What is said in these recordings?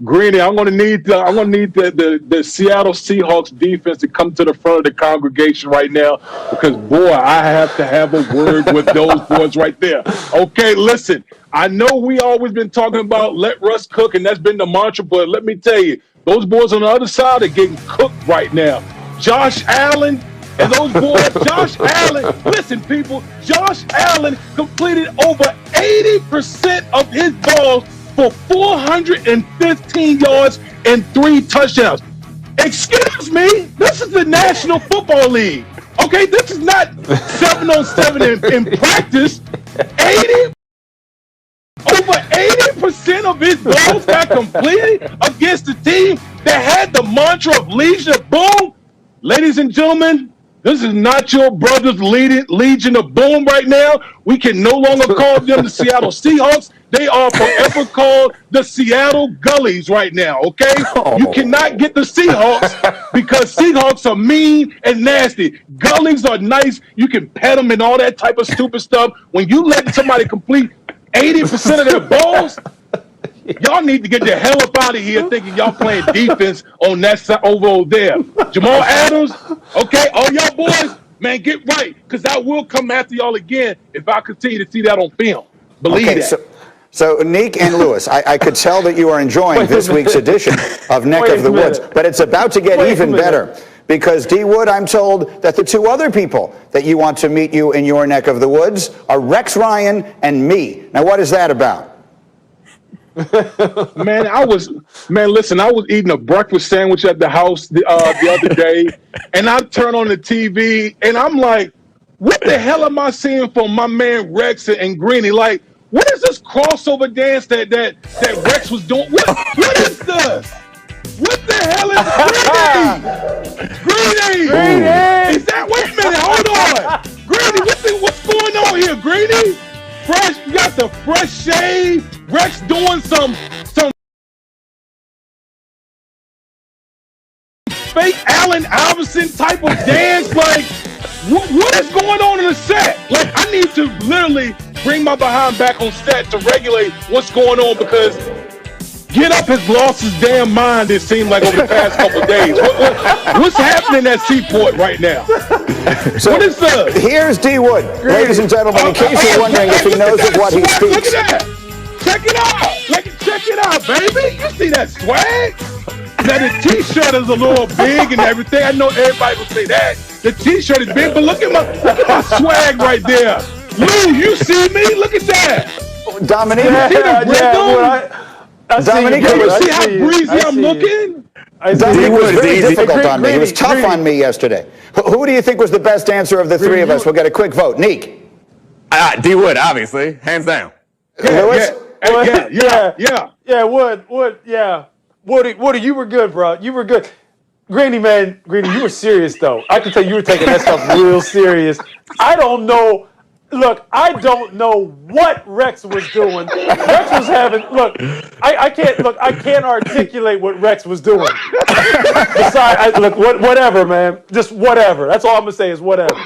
Greeny, I'm gonna need the Seattle Seahawks defense to come to the front of the congregation right now because boy, I have to have a word with those boys right there. Okay, listen, I know we always been talking about let Russ cook, and that's been the mantra, but let me tell you, those boys on the other side are getting cooked right now. Josh Allen and those boys, Josh Allen, listen, people, Josh Allen completed over 80% of his balls for 415 yards and 3 touchdowns. Excuse me, this is the National Football League. Okay, this is not 7-on-7 in practice. Over 80% of his balls got completed against the team that had the mantra of Legion of Boom. Ladies and gentlemen, this is not your brother's Legion of Boom right now. We can no longer call them the Seattle Seahawks. They are forever called the Seattle Gullies right now, okay? You cannot get the Seahawks because Seahawks are mean and nasty. Gullies are nice. You can pet them and all that type of stupid stuff. When you let somebody complete 80% of their balls, y'all need to get the hell up out of here thinking y'all playing defense on that side over there. Jamal Adams, okay, all y'all boys, man, get right, because I will come after y'all again if I continue to see that on film. Believe that. So, Nick and Lewis, I could tell that you are enjoying this week's edition of Neck of the Woods, but it's about to get even better. Because, D. Wood, I'm told that the 2 other people that you want to meet you in your neck of the woods are Rex Ryan and me. Now, what is that about? Listen, I was eating a breakfast sandwich at the house the other day, and I turn on the TV, and I'm like, what the hell am I seeing from my man Rex and Greeny? Like, what is this crossover dance that Rex was doing? What is this? What the hell is Greeny? Greeny! Is that, wait a minute, hold on. Greeny, what's going on here, Greeny? Fresh, you got the fresh shave. Rex doing some fake Allen Iverson type of dance. Like, what is going on in the set? Like, I need to literally bring my behind back on set to regulate what's going on because Get Up has lost his damn mind, it seemed like, over the past couple of days. What's happening at Seaport right now? So what is this? Here's D. Wood. Ladies and gentlemen, in case you're wondering if he knows of what he speaks. Look at that. Check it out. Check it out, baby. You see that swag? Now, the T-shirt is a little big and everything. I know everybody will say that. The T-shirt is big, but look at my swag right there. Lou, you see me? Look at that. Dominique. You see the rhythm? Dominique, you see how breezy I'm looking? Dominique was very difficult on me. He was tough on me yesterday. Who do you think was the best dancer of the 3 of us? We'll get a quick vote. Neek. D. Wood, obviously. Hands down. Lewis? Yeah, Wood, yeah. Woody, you were good, bro. You were good. Greeny, you were serious, though. I can tell you were taking that stuff real serious. I don't know. Look, I don't know what Rex was doing. Rex was having, I can't articulate what Rex was doing. Besides, whatever, man. Just whatever. That's all I'm going to say is whatever.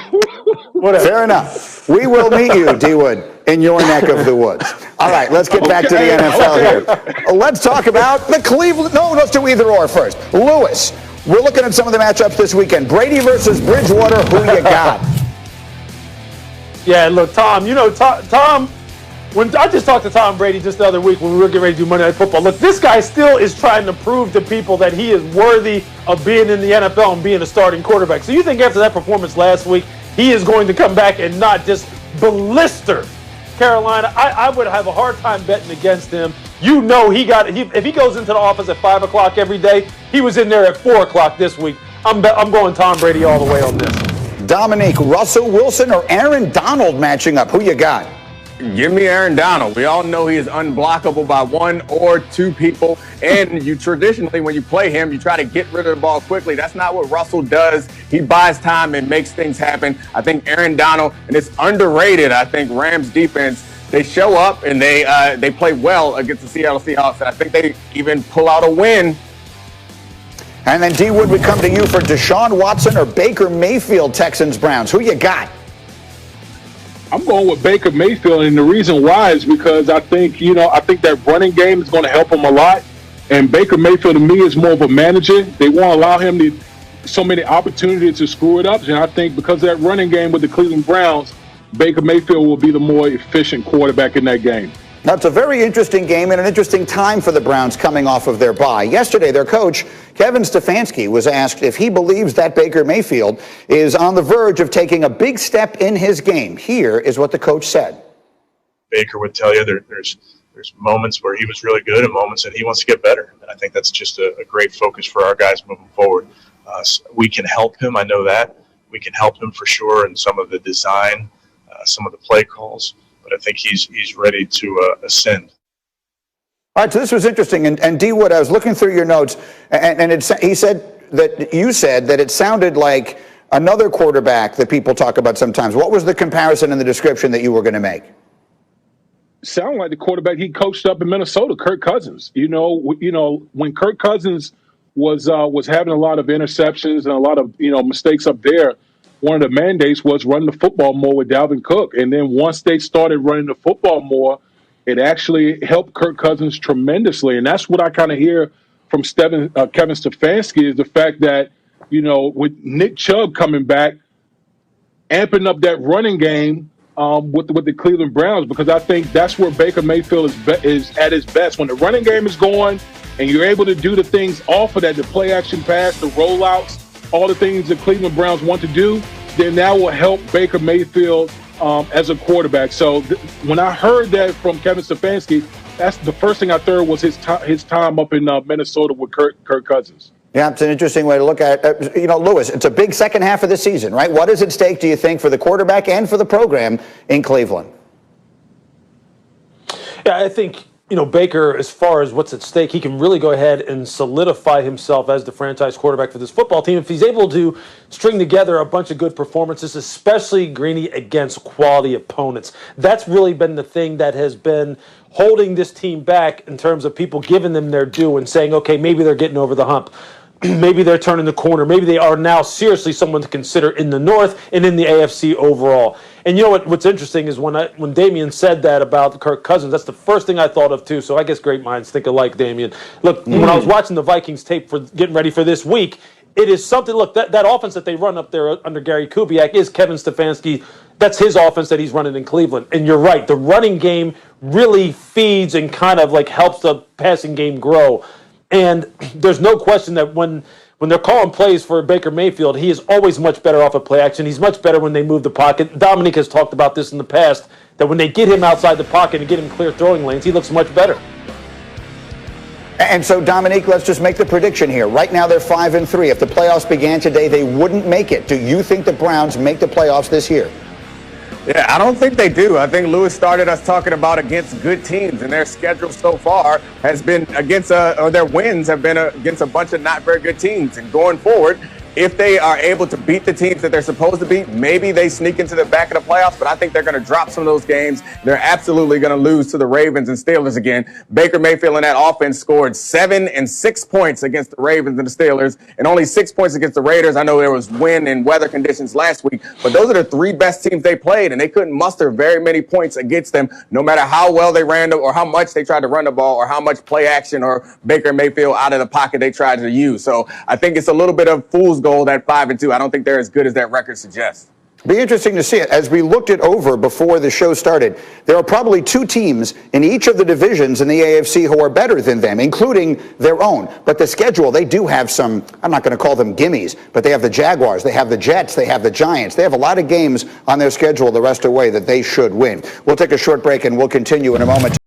Fair enough. We will meet you, D. Wood, in your neck of the woods. All right, let's get back to the NFL here. Let's talk about the Cleveland. No, let's do either or first. Lewis, we're looking at some of the matchups this weekend. Brady versus Bridgewater. Who you got? Yeah, look, Tom, Tom, when I just talked to Tom Brady just the other week when we were getting ready to do Monday Night Football, look, this guy still is trying to prove to people that he is worthy of being in the NFL and being a starting quarterback. So you think after that performance last week, he is going to come back and not just blister Carolina? I would have a hard time betting against him. You know if he goes into the office at 5 o'clock every day, he was in there at 4 o'clock this week. I'm going Tom Brady all the way on this. Dominique, Russell Wilson or Aaron Donald matching up? Who you got? Give me Aaron Donald. We all know he is unblockable by 1 or 2 people. And you traditionally, when you play him, you try to get rid of the ball quickly. That's not what Russell does. He buys time and makes things happen. I think Aaron Donald, and it's underrated, I think Rams defense, they show up and they play well against the Seattle Seahawks. And I think they even pull out a win. And then D. Wood would come to you for Deshaun Watson or Baker Mayfield, Texans Browns. Who you got? I'm going with Baker Mayfield, and the reason why is because I think that running game is going to help him a lot. And Baker Mayfield, to me, is more of a manager. They won't allow him so many opportunities to screw it up. And I think because of that running game with the Cleveland Browns, Baker Mayfield will be the more efficient quarterback in that game. Now, it's a very interesting game and an interesting time for the Browns coming off of their bye. Yesterday, their coach, Kevin Stefanski, was asked if he believes that Baker Mayfield is on the verge of taking a big step in his game. Here is what the coach said. Baker would tell you there's moments where he was really good and moments that he wants to get better. And I think that's just a great focus for our guys moving forward. We can help him. I know that. We can help him for sure in some of the design, some of the play calls. But I think he's ready to ascend. All right, so this was interesting. And D. Wood, I was looking through your notes, and you said that it sounded like another quarterback that people talk about sometimes. What was the comparison and the description that you were going to make? Sound like the quarterback he coached up in Minnesota, Kirk Cousins. When Kirk Cousins was having a lot of interceptions and a lot of mistakes up there, one of the mandates was run the football more with Dalvin Cook. And then once they started running the football more, it actually helped Kirk Cousins tremendously. And that's what I kind of hear from Kevin Stefanski, is the fact that, with Nick Chubb coming back, amping up that running game with the Cleveland Browns, because I think that's where Baker Mayfield is at his best. When the running game is going and you're able to do the things off of that, the play action pass, the rollouts, all the things the Cleveland Browns want to do, then that will help Baker Mayfield as a quarterback. So when I heard that from Kevin Stefanski, that's the first thing I thought was his time up in Minnesota with Kirk Cousins. Yeah, it's an interesting way to look at it. Lewis, it's a big second half of the season, right? What is at stake, do you think, for the quarterback and for the program in Cleveland? Yeah, I think Baker, as far as what's at stake, he can really go ahead and solidify himself as the franchise quarterback for this football team if he's able to string together a bunch of good performances, especially, Greeny, against quality opponents. That's really been the thing that has been holding this team back in terms of people giving them their due and saying, okay, maybe they're getting over the hump. Maybe they're turning the corner. Maybe they are now seriously someone to consider in the North and in the AFC overall. And what's interesting is when Damien said that about Kirk Cousins, that's the first thing I thought of too. So I guess great minds think alike, Damien. Look, when I was watching the Vikings tape for getting ready for this week, it is something. Look, that offense that they run up there under Gary Kubiak is Kevin Stefanski. That's his offense that he's running in Cleveland. And you're right, the running game really feeds and kind of helps the passing game grow. And there's no question that when they're calling plays for Baker Mayfield, he is always much better off of play action. He's much better when they move the pocket. Dominique has talked about this in the past, that when they get him outside the pocket and get him clear throwing lanes, he looks much better. And so, Dominique, let's just make the prediction here. Right now, they're 5-3. If the playoffs began today, they wouldn't make it. Do you think the Browns make the playoffs this year? Yeah, I don't think they do. I think Lewis started us talking about against good teams, and their schedule so far has been against, or their wins have been against a bunch of not very good teams. And going forward, if they are able to beat the teams that they're supposed to beat, maybe they sneak into the back of the playoffs, but I think they're going to drop some of those games. They're absolutely going to lose to the Ravens and Steelers again. Baker Mayfield and that offense scored 7 and 6 points against the Ravens and the Steelers, and only 6 points against the Raiders. I know there was wind and weather conditions last week, but those are the 3 best teams they played, and they couldn't muster very many points against them, no matter how well they ran or how much they tried to run the ball or how much play action or Baker Mayfield out of the pocket they tried to use. So I think it's a little bit of fool's gold at 5-2. I don't think they're as good as that record suggests. Be interesting to see it. As we looked it over before the show started, there are probably 2 teams in each of the divisions in the AFC who are better than them, including their own. But the schedule, they do have some, I'm not going to call them gimmies, but they have the Jaguars, they have the Jets, they have the Giants. They have a lot of games on their schedule the rest of the way that they should win. We'll take a short break and we'll continue in a moment.